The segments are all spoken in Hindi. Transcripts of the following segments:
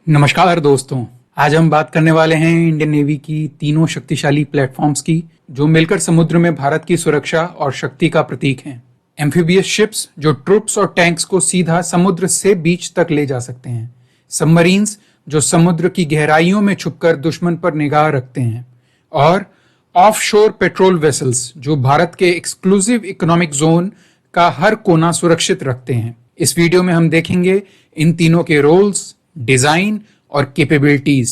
नमस्कार दोस्तों। आज हम बात करने वाले हैं इंडियन नेवी की तीनों शक्तिशाली प्लेटफॉर्म्स की जो मिलकर समुद्र में भारत की सुरक्षा और शक्ति का प्रतीक हैं। एम्फीबियस शिप्स जो ट्रुप्स और टैंक्स को सीधा समुद्र से बीच तक ले जा सकते हैं। सबमरीन्स जो समुद्र की गहराइयों में छुपकर दुश्मन पर निगाह रखते हैं। और ऑफशोर पेट्रोल वेसल्स जो भारत के एक्सक्लूसिव इकोनॉमिक जोन का हर कोना सुरक्षित रखते हैं। इस वीडियो में हम देखेंगे इन तीनों के रोल्स, डिजाइन और कैपेबिलिटीज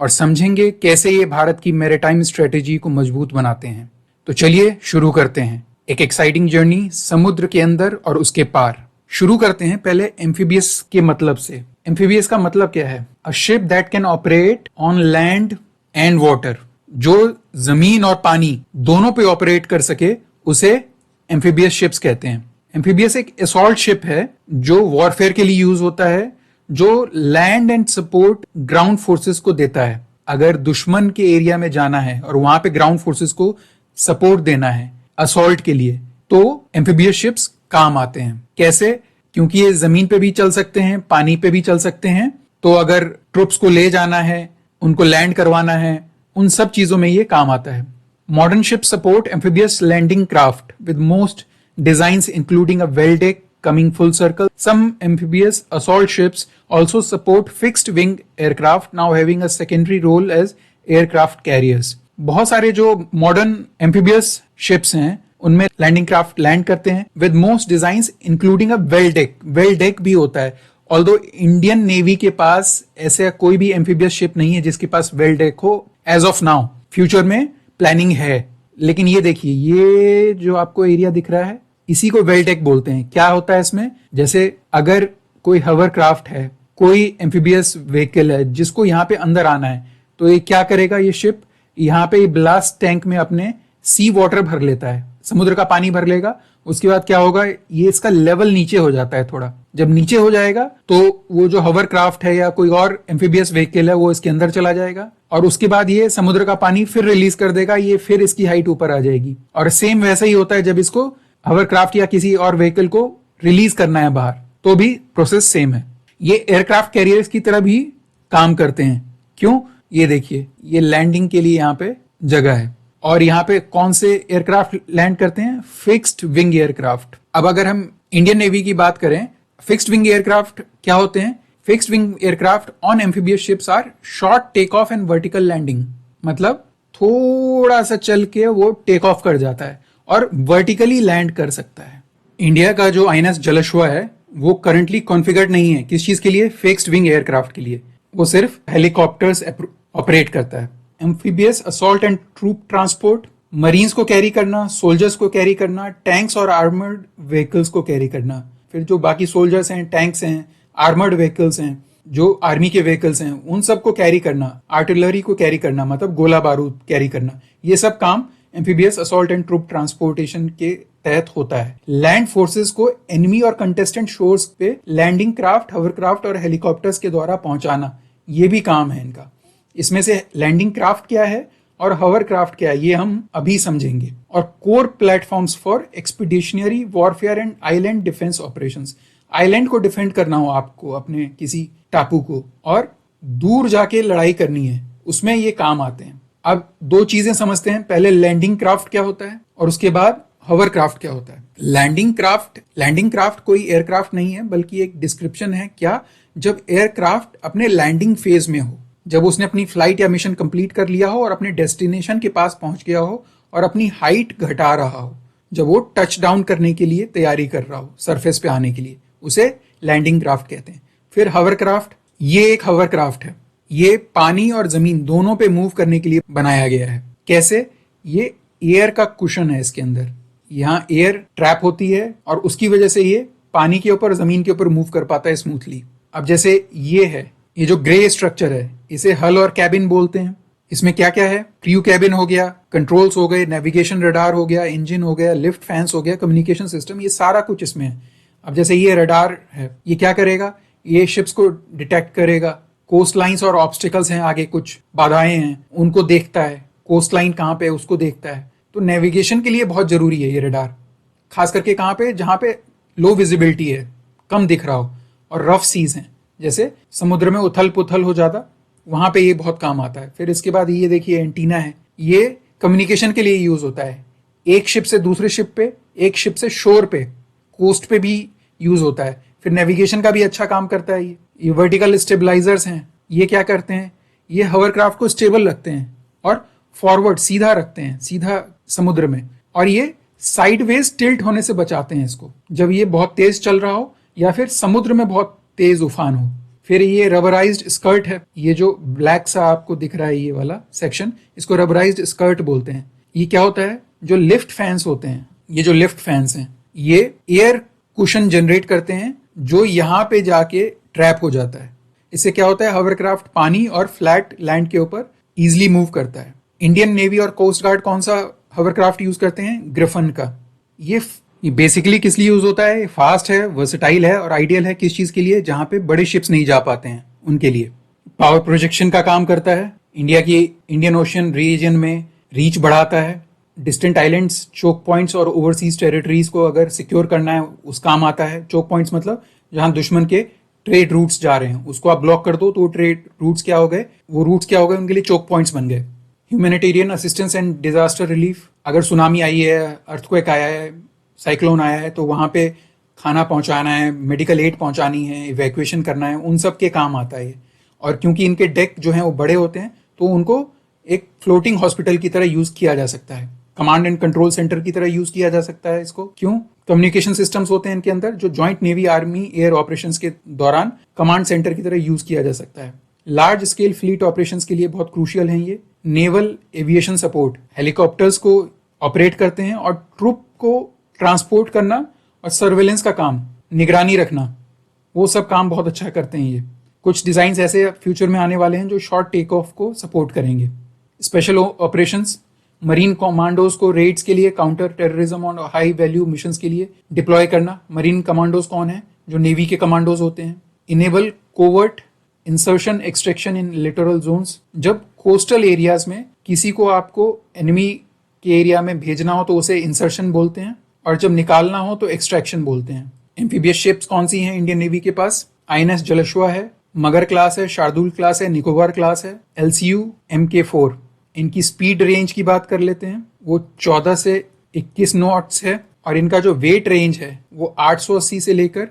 और समझेंगे कैसे ये भारत की मैरीटाइम स्ट्रेटेजी को मजबूत बनाते हैं। तो चलिए शुरू करते हैं एक एक्साइटिंग जर्नी समुद्र के अंदर और उसके पार। शुरू करते हैं पहले एम्फीबियस के मतलब से। एम्फीबियस का मतलब क्या है? A ship that can operate on land and water, जो जमीन और पानी दोनों पे ऑपरेट कर सके उसे एम्फीबियस शिप्स कहते हैं। एम्फीबियस एक असॉल्ट शिप है जो वॉरफेयर के लिए यूज होता है, जो land and support ground forces को देता है। अगर दुश्मन के एरिया में जाना है और वहां पे ग्राउंड फोर्सेस को सपोर्ट देना है असॉल्ट के लिए, तो एम्फीबियस शिप्स काम आते हैं। कैसे? क्योंकि ये जमीन पे भी चल सकते हैं, पानी पे भी चल सकते हैं। तो अगर ट्रुप्स को ले जाना है, उनको लैंड करवाना है, उन सब चीजों में ये काम आता है। Modern ship support amphibious landing craft with most designs including a well deck coming full circle. Some amphibious assault ships also support fixed wing aircraft, now having a secondary role as aircraft carriers. बहुत सारे जो मॉडर्न एम्फीबियस शिप्स हैं उनमें लैंडिंग क्राफ्ट लैंड करते हैं with most designs including a well deck. Well deck भी होता है, ऑल्दो इंडियन नेवी के पास ऐसा कोई भी एम्फीबियस शिप नहीं है जिसके पास वेल डेक हो एज ऑफ नाउ। फ्यूचर में प्लानिंग है, लेकिन ये देखिए, ये जो आपको एरिया दिख रहा है इसी को वेल डेक बोलते हैं। क्या होता है इसमें? जैसे अगर कोई हवर क्राफ्ट है, कोई एम्फीबियस व्हीकल है जिसको यहाँ पे अंदर आना है, तो ये क्या करेगा? ये शिप यहाँ पे ब्लास्ट टैंक में अपने सी वाटर भर लेता है, समुद्र का पानी भर लेगा। उसके बाद क्या होगा? ये इसका लेवल नीचे हो जाता है थोड़ा। जब नीचे हो जाएगा तो वो जो हवर क्राफ्ट है या कोई और एम्फीबियस व्हीकल है वो इसके अंदर चला जाएगा और उसके बाद ये समुद्र का पानी फिर रिलीज कर देगा, ये फिर इसकी हाइट ऊपर आ जाएगी। और सेम वैसा ही होता है जब इसको हवरक्राफ्ट या किसी और व्हीकल को रिलीज करना है बाहर, तो भी प्रोसेस सेम है। ये एयरक्राफ्ट कैरियर्स की तरह भी काम करते हैं। क्यों? ये देखिए, ये लैंडिंग के लिए यहाँ पे जगह है और यहाँ पे कौन से एयरक्राफ्ट लैंड करते हैं? Fixed wing aircraft. अब अगर हम इंडियन नेवी की बात करें, फिक्स्ड विंग एयरक्राफ्ट क्या होते हैं? Fixed wing aircraft on amphibious ships are short take off and vertical landing. मतलब थोड़ा सा चल के वो टेक ऑफ कर जाता है और वर्टिकली लैंड कर सकता है। इंडिया का जो आईएनएस जलश्वा है वो करंटली कॉन्फ़िगर्ड नहीं है। किस चीज के लिए? फिक्स्ड विंग एयरक्राफ्ट के लिए। वो सिर्फ हेलीकॉप्टर्स ऑपरेट करता है। Amphibious assault and troop transport, marines को कैरी करना, सोल्जर्स को कैरी करना, टैंक्स और आर्मर्ड व्हीकल्स को कैरी करना। फिर जो बाकी सोल्जर्स हैं, टैंक्स हैं, आर्मर्ड व्हीकल्स हैं, जो आर्मी के व्हीकल्स हैं, उन सबको कैरी करना, आर्टिलरी को कैरी करना, मतलब गोला बारूद कैरी करना, ये सब काम amphibious assault and troop transportation के तहत होता है। लैंड फोर्सेस को एनिमी और कंटेस्टेंट शोर्स पे लैंडिंग क्राफ्ट, हवरक्राफ्ट और हेलीकॉप्टर्स के द्वारा पहुंचाना, ये भी काम है इनका। इसमें से लैंडिंग क्राफ्ट क्या है और हवरक्राफ्ट क्या है ये हम अभी समझेंगे। और core platforms for expeditionary warfare and island defence operations. Island को डिफेंड करना हो आपको, अपने किसी टापू को, और दूर जाके लड़ाई करनी है, उसमें ये काम आते हैं। अब दो चीजें समझते हैं, पहले लैंडिंग क्राफ्ट क्या होता है और उसके बाद हवरक्राफ्ट क्या होता है। लैंडिंग क्राफ्ट कोई एयरक्राफ्ट नहीं है बल्कि एक डिस्क्रिप्शन है। क्या? जब एयरक्राफ्ट अपने लैंडिंग फेज में हो, जब उसने अपनी फ्लाइट या मिशन कंप्लीट कर लिया हो और अपने डेस्टिनेशन के पास पहुंच गया हो और अपनी हाइट घटा रहा हो, जब वो टच डाउन करने के लिए तैयारी कर रहा हो, सरफेस पे आने के लिए, उसे लैंडिंग क्राफ्ट कहते हैं। फिर हवरक्राफ्ट, ये एक हवरक्राफ्ट है। ये पानी और जमीन दोनों पे मूव करने के लिए बनाया गया है। कैसे? ये एयर का कुशन है इसके अंदर, यहाँ एयर ट्रैप होती है और उसकी वजह से ये पानी के ऊपर, जमीन के ऊपर मूव कर पाता है स्मूथली। अब जैसे ये है, ये जो ग्रे स्ट्रक्चर है, इसे हल और कैबिन बोलते हैं। इसमें क्या क्या है? क्रू कैबिन हो गया, कंट्रोल्स हो गए, नेविगेशन रडार हो गया, इंजन हो गया, लिफ्ट फैंस हो गया, कम्युनिकेशन सिस्टम, ये सारा कुछ इसमें है। अब जैसे ये रडार है, ये क्या करेगा? ये शिप्स को डिटेक्ट करेगा। कोस्ट लाइन्स और ऑब्स्टिकल्स हैं, आगे कुछ बाधाएं हैं, उनको देखता है। कोस्ट लाइन कहाँ पे है उसको देखता है। तो नेविगेशन के लिए बहुत जरूरी है ये रडार, खास करके कहाँ पे? जहाँ पे लो विजिबिलिटी है, कम दिख रहा हो और रफ सीज हैं, जैसे समुद्र में उथल पुथल हो जाता, वहां पे ये बहुत काम आता है। फिर इसके बाद ये देखिए एंटीना है, ये कम्युनिकेशन के लिए यूज होता है, एक शिप से दूसरे शिप पे, एक शिप से शोर पे, कोस्ट पे भी यूज होता है। फिर नेविगेशन का भी अच्छा काम करता है ये वर्टिकल स्टेबलाइजर्स हैं, ये क्या करते हैं, ये हवरक्राफ्ट को स्टेबल रखते हैं और फॉरवर्ड सीधा रखते हैं, सीधा समुद्र में, और ये साइडवेज टिल्ट होने से बचाते हैं इसको जब ये बहुत तेज चल रहा हो या फिर समुद्र में बहुत तेज उफान हो। फिर ये रबराइज्ड स्कर्ट है, ये जो ब्लैक सा आपको दिख रहा है ये वाला सेक्शन, इसको रबराइज्ड स्कर्ट बोलते हैं। ये क्या होता है, जो लिफ्ट फैंस होते हैं, ये जो लिफ्ट फैंस हैं, ये एयर कुशन जनरेट करते हैं जो यहाँ पे जाके ट्रैप हो जाता है। इससे क्या होता है, हवरक्राफ्ट पानी और फ्लैट लैंड के ऊपर इजिली मूव करता है। इंडियन नेवी और कोस्ट गार्ड कौन सा हवरक्राफ्ट यूज करते हैं, ग्रिफन का। ये बेसिकली किस लिए यूज होता है, फास्ट है, वर्सेटाइल है और आइडियल है किस चीज के लिए, जहां पे बड़े शिप्स नहीं जा पाते हैं उनके लिए। पावर प्रोजेक्शन का काम करता है, इंडिया की इंडियन ओशन रीजन में रीच बढ़ाता है, डिस्टेंट आइलैंड्स, चोक पॉइंट्स और ओवरसीज टेरिटरीज को अगर सिक्योर करना है उस काम आता है। चोक पॉइंट्स मतलब जहां दुश्मन के ट्रेड रूट्स जा रहे हैं उसको आप ब्लॉक कर दो तो ट्रेड रूट्स क्या हो गए, वो रूट्स क्या हो गए, उनके लिए चोक पॉइंट्स बन गए। Humanitarian assistance and disaster relief, अगर सुनामी आई है, अर्थक्वेक आया है, साइक्लोन आया है, तो वहां पे खाना पहुंचाना है, मेडिकल एड पहुंचानी है, इवैक्यूएशन करना है, उन सब के काम आता है। और क्योंकि इनके डेक जो हैं वो बड़े होते हैं तो उनको एक फ्लोटिंग हॉस्पिटल की तरह यूज किया जा सकता है, कमांड एंड कंट्रोल सेंटर की तरह यूज किया जा सकता है इसको। क्यों, कम्युनिकेशन सिस्टम्स होते हैं इनके अंदर जो joint navy army air operations के दौरान कमांड सेंटर की तरह यूज किया जा सकता है। लार्ज स्केल फ्लीट ऑपरेशंस के लिए बहुत क्रूशियल हैं ये। नेवल एविएशन सपोर्ट, हेलीकॉप्टर्स को ऑपरेट करते हैं और ट्रूप को ट्रांसपोर्ट करना और सर्वेलेंस का काम, निगरानी रखना, वो सब काम बहुत अच्छा करते हैं ये। कुछ डिजाइन ऐसे फ्यूचर में आने वाले हैं जो शॉर्ट टेक ऑफ को सपोर्ट करेंगे। स्पेशल ऑपरेशंस, मरीन कमांडोज को रेड्स के लिए, काउंटर टेररिज्म और हाई वैल्यू मिशंस के लिए डिप्लॉय करना। मरीन कमांडोज कौन है, जो नेवी के कमांडोज होते हैं। इनेबल कोवर्ट इंसर्शन एक्सट्रैक्शन इन लिटरल जोन्स, जब कोस्टल एरियाज में किसी को आपको एनिमी के एरिया में भेजना हो तो उसे इंसर्शन बोलते हैं, और जब निकालना हो तो एक्सट्रैक्शन बोलते हैं। एम्फीबियस शिप्स कौन सी हैं इंडियन नेवी के पास, आईएनएस जलश्वा है, मगर क्लास है, शार्दुल क्लास है, निकोबार क्लास है, एलसीयू MK4। इनकी स्पीड रेंज की बात कर लेते हैं, वो 14 से 21 नॉट्स है और इनका जो वेट रेंज है वो 880 से लेकर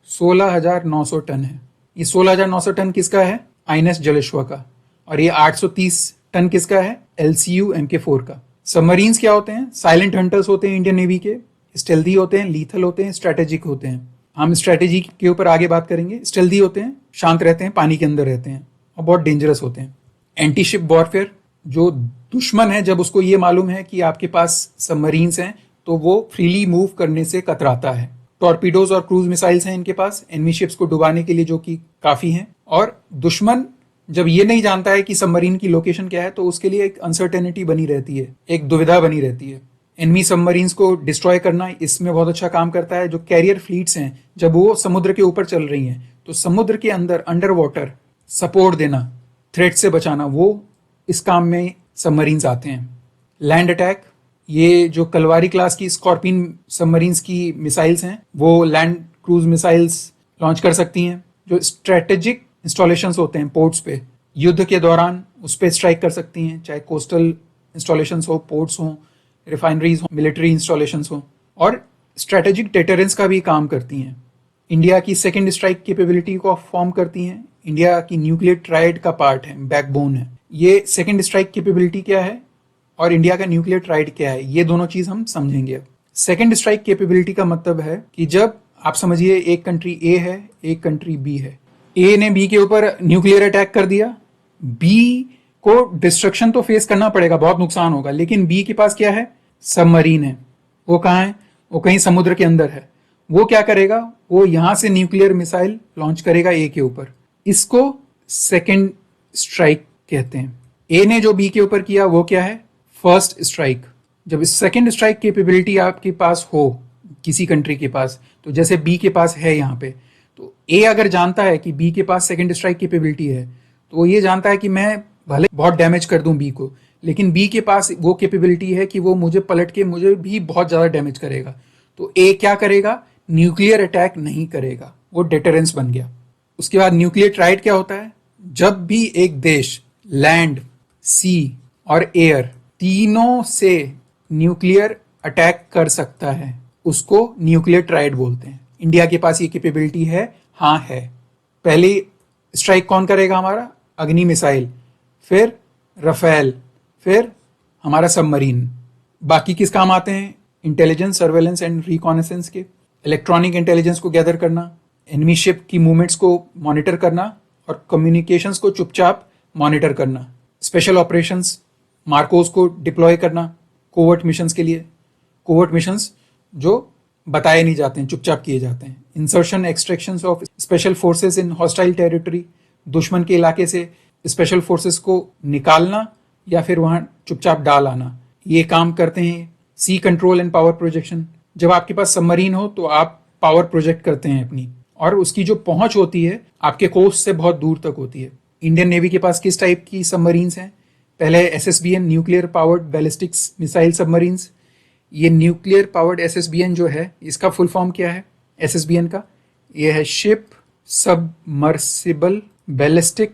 16,900 टन है। ये 16,900 टन किसका है, आईएनएस जलश्वा का, और ये 830 टन किसका है, एलसीयू MK4 का। सबमरीन्स क्या होते हैं, साइलेंट हंटर्स होते हैं इंडियन नेवी के, स्टेल्दी होते हैं, लीथल होते हैं, स्ट्रेटेजिक होते हैं। हम स्ट्रेटेजी के ऊपर आगे बात करेंगे। स्टेल्दी होते हैं, शांत रहते हैं, पानी के अंदर रहते हैं और बहुत डेंजरस होते हैं। एंटी शिप वॉरफेयर, जो दुश्मन है जब उसको ये मालूम है कि आपके पास सबमरीन्स हैं तो वो फ्रीली मूव करने से कतराता है। टॉर्पीडोज और क्रूज मिसाइल्स हैं इनके पास एनिमी शिप्स को डुबाने के लिए, जो कि काफी हैं। और दुश्मन जब ये नहीं जानता है कि सबमरीन की लोकेशन क्या है तो उसके लिए एक अनसर्टेनिटी बनी रहती है, एक दुविधा बनी रहती है। एनिमी सबमरीन्स को डिस्ट्रॉय करना इसमें बहुत अच्छा काम करता है। जो कैरियर फ्लीट्स हैं जब वो समुद्र के ऊपर चल रही हैं तो समुद्र के अंदर अंडर वाटर सपोर्ट देना, थ्रेट से बचाना, वो इस काम में सबमरीन्स आते हैं। लैंड अटैक, ये जो कलवारी क्लास की स्कॉर्पियन सबमरीन्स की मिसाइल्स हैं वो लैंड क्रूज मिसाइल्स लॉन्च कर सकती हैं। जो स्ट्रेटेजिक इंस्टॉलेशंस होते हैं पोर्ट्स पे, युद्ध के दौरान उस पर स्ट्राइक कर सकती हैं, चाहे कोस्टल इंस्टॉलेशंस हो, पोर्ट्स हो, रिफाइनरीज हो, मिलिट्री इंस्टॉलेशंस हो, और स्ट्रेटेजिक डेटरेंस का भी काम करती हैं। इंडिया की सेकेंड स्ट्राइक कैपेबिलिटी को फॉर्म करती हैं, इंडिया की न्यूक्लियर ट्राइड का पार्ट है, बैकबोन है। ये सेकेंड स्ट्राइक कैपेबिलिटी क्या है और इंडिया का न्यूक्लियर ट्राइड क्या है, ये दोनों चीज हम समझेंगे अब। सेकेंड स्ट्राइक कैपेबिलिटी का मतलब है कि जब आप समझिए एक कंट्री ए है, एक कंट्री बी है, ए ने बी के ऊपर न्यूक्लियर अटैक कर दिया, बी को डिस्ट्रक्शन तो फेस करना पड़ेगा, बहुत नुकसान होगा, लेकिन बी के पास क्या है, सबमरीन है। वो कहाँ है, वो कहीं समुद्र के अंदर है। वो क्या करेगा, वो यहां से न्यूक्लियर मिसाइल लॉन्च करेगा ए के ऊपर। इसको सेकेंड स्ट्राइक कहते हैं। ए ने जो बी के ऊपर किया वो क्या है, फर्स्ट स्ट्राइक। जब सेकेंड स्ट्राइक कैपेबिलिटी आपके पास हो किसी कंट्री के पास, तो जैसे बी के पास है यहाँ पे, तो ए अगर जानता है कि बी के पास सेकेंड स्ट्राइक कैपेबिलिटी है तो वो ये जानता है कि मैं भले बहुत डैमेज कर दूं बी को, लेकिन बी के पास वो कैपेबिलिटी है कि वो मुझे पलट के मुझे भी बहुत ज्यादा डैमेज करेगा। तो ए क्या करेगा, न्यूक्लियर अटैक नहीं करेगा, वो डेटरेंस बन गया। उसके बाद न्यूक्लियर ट्राइड क्या होता है? जब भी एक देश लैंड, सी और एयर तीनों से न्यूक्लियर अटैक कर सकता है, उसको न्यूक्लियर ट्राइड बोलते हैं। इंडिया के पास ये कैपेबिलिटी है? हाँ है। पहली स्ट्राइक कौन करेगा? हमारा अग्नि मिसाइल, फिर रफेल, फिर हमारा सबमरीन। बाकी किस काम आते हैं? इंटेलिजेंस, सर्वेलेंस एंड रिकॉनेसेंस के, इलेक्ट्रॉनिक इंटेलिजेंस को गैदर करना, एनिमी शिप की मूवमेंट्स को मॉनिटर करना और कम्युनिकेशंस को चुपचाप मॉनिटर करना, स्पेशल ऑपरेशंस, मार्कोस को डिप्लॉय करना कोवर्ट मिशंस के लिए। कोवर्ट मिशंस जो बताए नहीं जाते हैं, चुपचाप किए जाते हैं। Insertion extraction of special forces in hostile territory, दुश्मन के इलाके से स्पेशल फोर्सेस को निकालना या फिर वहां चुपचाप डाल आना, ये काम करते हैं। Sea control and power projection, जब आपके पास सबमरीन हो तो आप पावर प्रोजेक्ट करते हैं अपनी, और उसकी जो पहुंच होती है आपके कोस्ट से बहुत दूर तक होती है। इंडियन नेवी के पास किस टाइप की सबमरीन्स हैं? पहले SSBN, nuclear powered ballistics missile submarines. ये न्यूक्लियर पावर्ड SSBN जो है, इसका फुल फॉर्म क्या है SSBN का? ये है शिप सबमर्सिबल बैलिस्टिक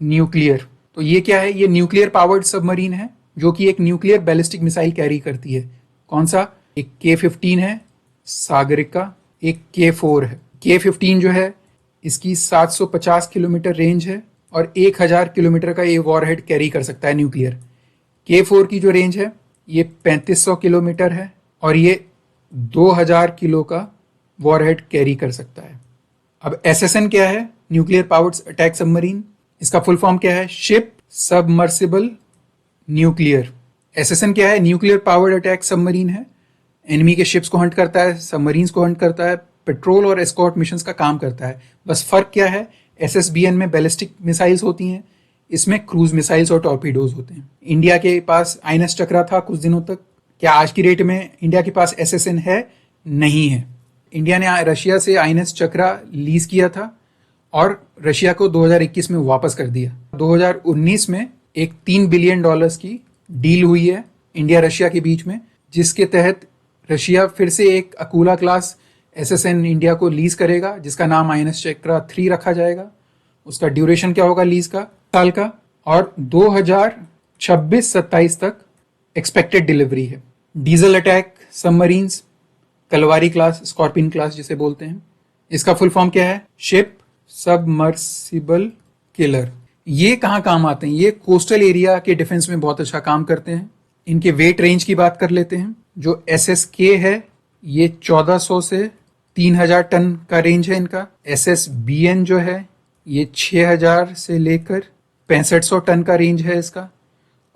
न्यूक्लियर। तो ये क्या है? ये न्यूक्लियर पावर्ड सबमरीन है जो कि एक न्यूक्लियर बैलिस्टिक मिसाइल कैरी करती है। कौन सा? एक K-15 है सागरिका, एक K-4 है। K-15 जो है इसकी 750 किलोमीटर रेंज है और 1000 किलोमीटर का ये वॉरहेड कैरी कर सकता है न्यूक्लियर। K-4 की जो रेंज है ये 3500 किलोमीटर है और ये 2000 किलो का वॉरहेड कैरी कर सकता है। अब SSN क्या है? Nuclear powered attack submarine. इसका फुल फॉर्म क्या है? Ship submersible nuclear. SSN क्या है? न्यूक्लियर पावर्ड अटैक सबमरीन है। एनिमी के शिप्स को हंट करता है, सबमरीन्स को हंट करता है, पेट्रोल और एस्कॉर्ट मिशंस का काम करता है। बस फर्क क्या है? SSBN में बैलिस्टिक मिसाइल्स होती हैं, इसमें क्रूज मिसाइल्स और टॉर्पीडोज होते हैं। इंडिया के पास आईएनएस चक्रा था कुछ दिनों तक। क्या आज की डेट में इंडिया के पास SSN है? नहीं है। इंडिया ने रशिया से आईएनएस चक्रा लीज किया था और रशिया को 2021 में वापस कर दिया। 2019 में एक $3 बिलियन की डील हुई है इंडिया रशिया के बीच में, जिसके तहत रशिया फिर से एक अकूला क्लास SSN इंडिया को लीज करेगा, जिसका नाम आईएनएस चक्रा 3 रखा जाएगा। उसका ड्यूरेशन क्या होगा लीज का? साल का, और 2026-27 तक एक्सपेक्टेड डिलीवरी है। Diesel attack submarines, Kalwari class, scorpion class जिसे बोलते हैं, इसका फुल फॉर्म क्या है? Ship submersible killer. ये कहाँ काम आते हैं? ये कोस्टल एरिया के डिफेंस में बहुत अच्छा काम करते हैं। इनके वेट रेंज की बात कर लेते हैं। जो SSK है ये 1400 से 3000 टन का रेंज है इनका। SSBN जो है ये 6000 से लेकर 6500 टन का रेंज है इसका।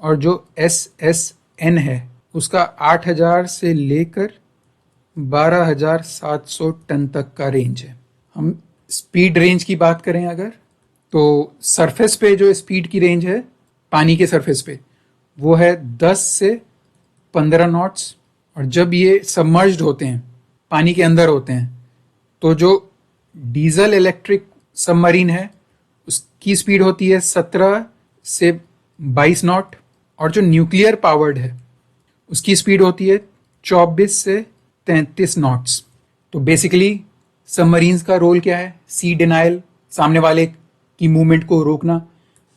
और जो SSN है उसका 8000 से लेकर 12700 टन तक का रेंज है। हम स्पीड रेंज की बात करें अगर, तो सरफेस पे जो स्पीड की रेंज है पानी के सरफेस पे वो है 10 से 15 नॉट्स, और जब ये सबमर्ज्ड होते हैं, पानी के अंदर होते हैं, तो जो डीजल इलेक्ट्रिक सबमरीन है उसकी स्पीड होती है 17 से 22 नॉट, और जो न्यूक्लियर पावर्ड है उसकी स्पीड होती है 24 से 33 नॉट्स। तो बेसिकली सबमरीन्स का रोल क्या है? सी डिनाइल, सामने वाले की मूवमेंट को रोकना,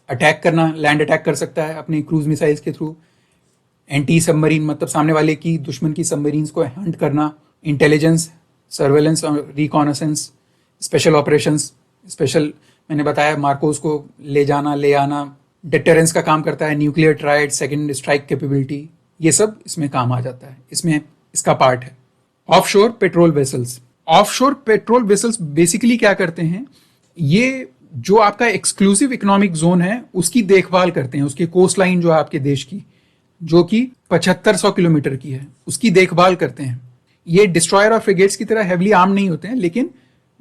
अटैक करना, लैंड अटैक कर सकता है अपने क्रूज मिसाइल्स के थ्रू। एंटी सबमरीन मतलब सामने वाले की, दुश्मन की सबमरीन्स को हंट करना, इंटेलिजेंस, सर्वेलेंस और रिकॉनेसेंस, स्पेशल ऑपरेशंस, स्पेशल मैंने बताया मार्कोस को ले जाना, ले आना, डिटरेंस का काम करता है, nuclear tried, second strike capability, ये सब इसमें काम आ जाता है, इसमें इसका पार्ट है। Offshore patrol vessels. Offshore patrol vessels basically क्या करते हैं? ये जो आपका एक्सक्लूसिव इकोनॉमिक जोन है उसकी देखभाल करते हैं, उसकी कोस्ट लाइन जो है आपके देश की, जो कि 7500 किलोमीटर की है, उसकी देखभाल करते हैं। ये डिस्ट्रॉयर और फ्रिगेट्स की तरह हेवली आर्म नहीं होते हैं, लेकिन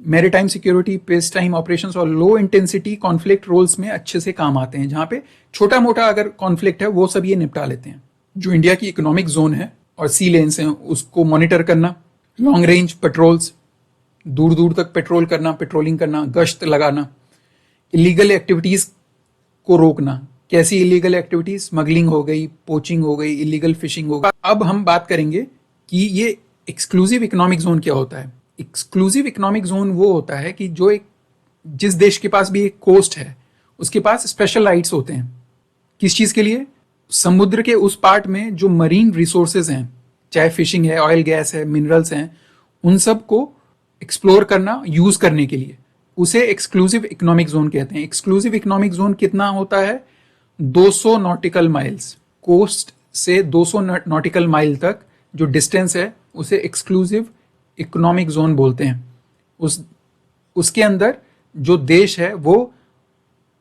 maritime security, peace time operations और लो इंटेंसिटी कॉन्फ्लिक्ट रोल्स में अच्छे से काम आते हैं। जहां पे छोटा मोटा अगर कॉन्फ्लिक्ट है वो सब ये निपटा लेते हैं। जो इंडिया की इकोनॉमिक जोन है और सी लेन्स हैं उसको मॉनिटर करना, लॉन्ग रेंज पेट्रोल्स, दूर दूर तक पेट्रोल करना, पेट्रोलिंग करना, गश्त लगाना, इलीगल एक्टिविटीज को रोकना। कैसी इलीगल एक्टिविटीज? स्मगलिंग हो गई, पोचिंग हो गई, इलीगल फिशिंग हो गई। अब हम बात करेंगे कि ये एक्सक्लूसिव इकोनॉमिक जोन क्या होता है। एक्सक्लूसिव इकोनॉमिक जोन वो होता है कि जो एक जिस देश के पास भी एक कोस्ट है उसके पास स्पेशल राइट्स होते हैं। किस चीज के लिए? समुद्र के उस पार्ट में जो मरीन रिसोर्सेज हैं, चाहे फिशिंग है, ऑयल गैस है, मिनरल्स हैं, उन सब को एक्सप्लोर करना, यूज करने के लिए। उसे एक्सक्लूसिव इकोनॉमिक जोन कहते हैं। एक्सक्लूसिव इकोनॉमिक जोन कितना होता है? 200 नॉटिकल माइल्स। कोस्ट से 200 नॉटिकल माइल तक जो डिस्टेंस है उसे एक्सक्लूसिव इकोनॉमिक जोन बोलते हैं। उसके अंदर जो देश है वो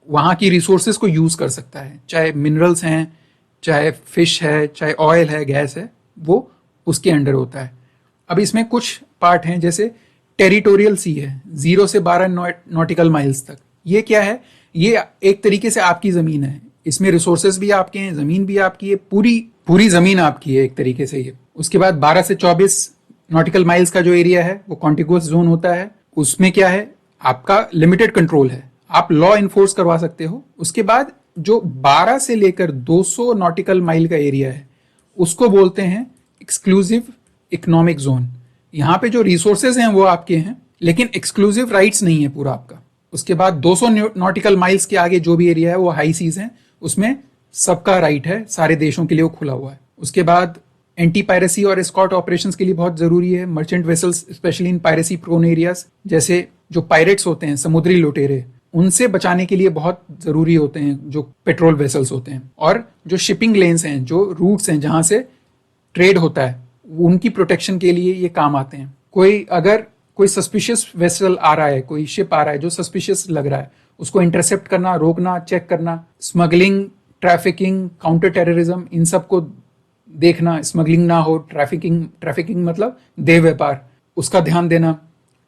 वहाँ की रिसोर्सेज को यूज कर सकता है, चाहे मिनरल्स हैं, चाहे फिश है, चाहे ऑयल है, गैस है, वो उसके अंडर होता है। अब इसमें कुछ पार्ट हैं, जैसे टेरिटोरियल सी है 0 से 12 नॉटिकल माइल्स तक। ये क्या है? ये एक तरीके से आपकी जमीन है, इसमें रिसोर्सेज भी आपके हैं, जमीन भी आपकी है, पूरी जमीन आपकी है एक तरीके से ये। उसके बाद 12 से 24 नॉटिकल माइल्स का जो एरिया है वो कॉन्टिगुअस जोन होता है। उसमें क्या है? आपका लिमिटेड कंट्रोल है, आप लॉ इन्फोर्स करवा सकते हो। उसके बाद जो 12 से लेकर 200 नॉटिकल माइल का एरिया है उसको बोलते हैं एक्सक्लूसिव इकोनॉमिक जोन। यहाँ पे जो रिसोर्सेज हैं वो आपके हैं, लेकिन एक्सक्लूसिव राइट्स नहीं है पूरा आपका। उसके बाद 200 नॉटिकल माइल्स के आगे जो भी एरिया है वो हाई सीज है, उसमें सबका राइट है, सारे देशों के लिए वो खुला हुआ है। उसके बाद एंटी पायरेसी और एस्कॉर्ट ऑपरेशंस के लिए बहुत जरूरी है। Merchant vessels specially in piracy prone areas, जैसे जो पायरेट्स होते हैं, समुद्री लुटेरे, उनसे बचाने के लिए बहुत जरूरी होते हैं जो पेट्रोल वेसल्स होते हैं। और जो शिपिंग लेन्स हैं, जो रूट्स हैं जहां से ट्रेड होता है, उनकी प्रोटेक्शन के लिए ये काम आते हैं। अगर कोई सस्पिशियस वेसल आ रहा है, कोई शिप आ रहा है जो सस्पिशियस लग रहा है, उसको इंटरसेप्ट करना, रोकना, चेक करना, स्मगलिंग, ट्रैफिकिंग, काउंटर टेररिज्म, इन सब को देखना, स्मगलिंग ना हो, ट्रैफिकिंग मतलब देह व्यापार, उसका ध्यान देना,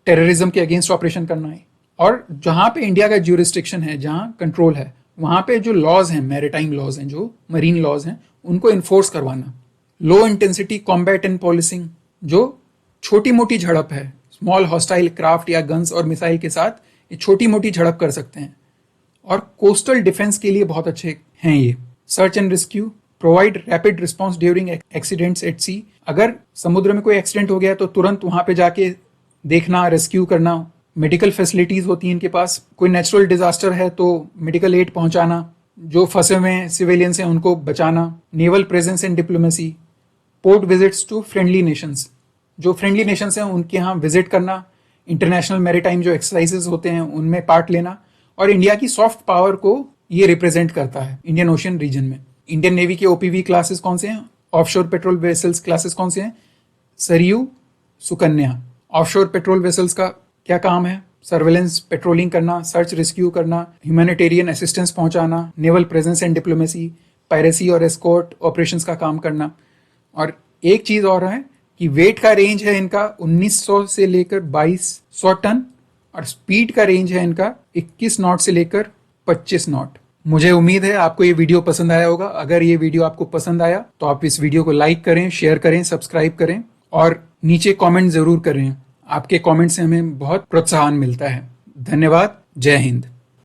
टेररिज्म के अगेंस्ट ऑपरेशन करना है। और जहां पे इंडिया का ज्यूरिस्डिक्शन है, जहां कंट्रोल है, वहां पे जो लॉज हैं, मैरिटाइम लॉज हैं, जो मरीन लॉज हैं, उनको इन्फोर्स करवाना। Low intensity combat and policing, जो छोटी मोटी झड़प है, स्मॉल हॉस्टाइल क्राफ्ट या गन्स और मिसाइल के साथ ये छोटी मोटी झड़प कर सकते हैं। और कोस्टल डिफेंस के लिए बहुत अच्छे हैं ये। Search and rescue, provide rapid response during accidents at sea. अगर समुद्र में कोई एक्सीडेंट हो गया तो तुरंत वहां पे जाके देखना, रेस्क्यू करना। मेडिकल फैसिलिटीज होती हैं इनके पास। कोई नेचुरल डिजास्टर है तो मेडिकल एड पहुंचाना, जो फंसे हुए हैं सिविलियंस हैं उनको बचाना। Naval presence and diplomacy, port visits to friendly nations, जो फ्रेंडली नेशंस हैं उनके यहाँ विजिट करना, इंटरनेशनल मैरीटाइम जो एक्सरसाइजेज होते हैं उनमें पार्ट लेना। और इंडिया की सॉफ्ट पावर को ये रिप्रेजेंट करता है इंडियन ओशियन रीजन में। इंडियन नेवी के ओपीवी क्लासेस कौन से हैं? ऑफशोर पेट्रोल वेसल्स क्लासेस कौन से हैं? Saryu, Sukanya. Offshore patrol vessels का क्या काम है? सर्वेलेंस, पेट्रोलिंग करना, सर्च रेस्क्यू करना, ह्यूमैनिटेरियन असिस्टेंस पहुंचाना, naval presence and diplomacy, piracy और एस्कॉर्ट ऑपरेशंस का काम करना। और एक चीज और है कि वेट का रेंज है इनका 1900 से लेकर 2200 टन, और स्पीड का रेंज है इनका 21 नॉट से लेकर 25 नॉट। मुझे उम्मीद है आपको ये वीडियो पसंद आया होगा। अगर ये वीडियो आपको पसंद आया तो आप इस वीडियो को लाइक करें, शेयर करें, सब्सक्राइब करें और नीचे कमेंट जरूर करें। आपके कमेंट से हमें बहुत प्रोत्साहन मिलता है। धन्यवाद। जय हिंद।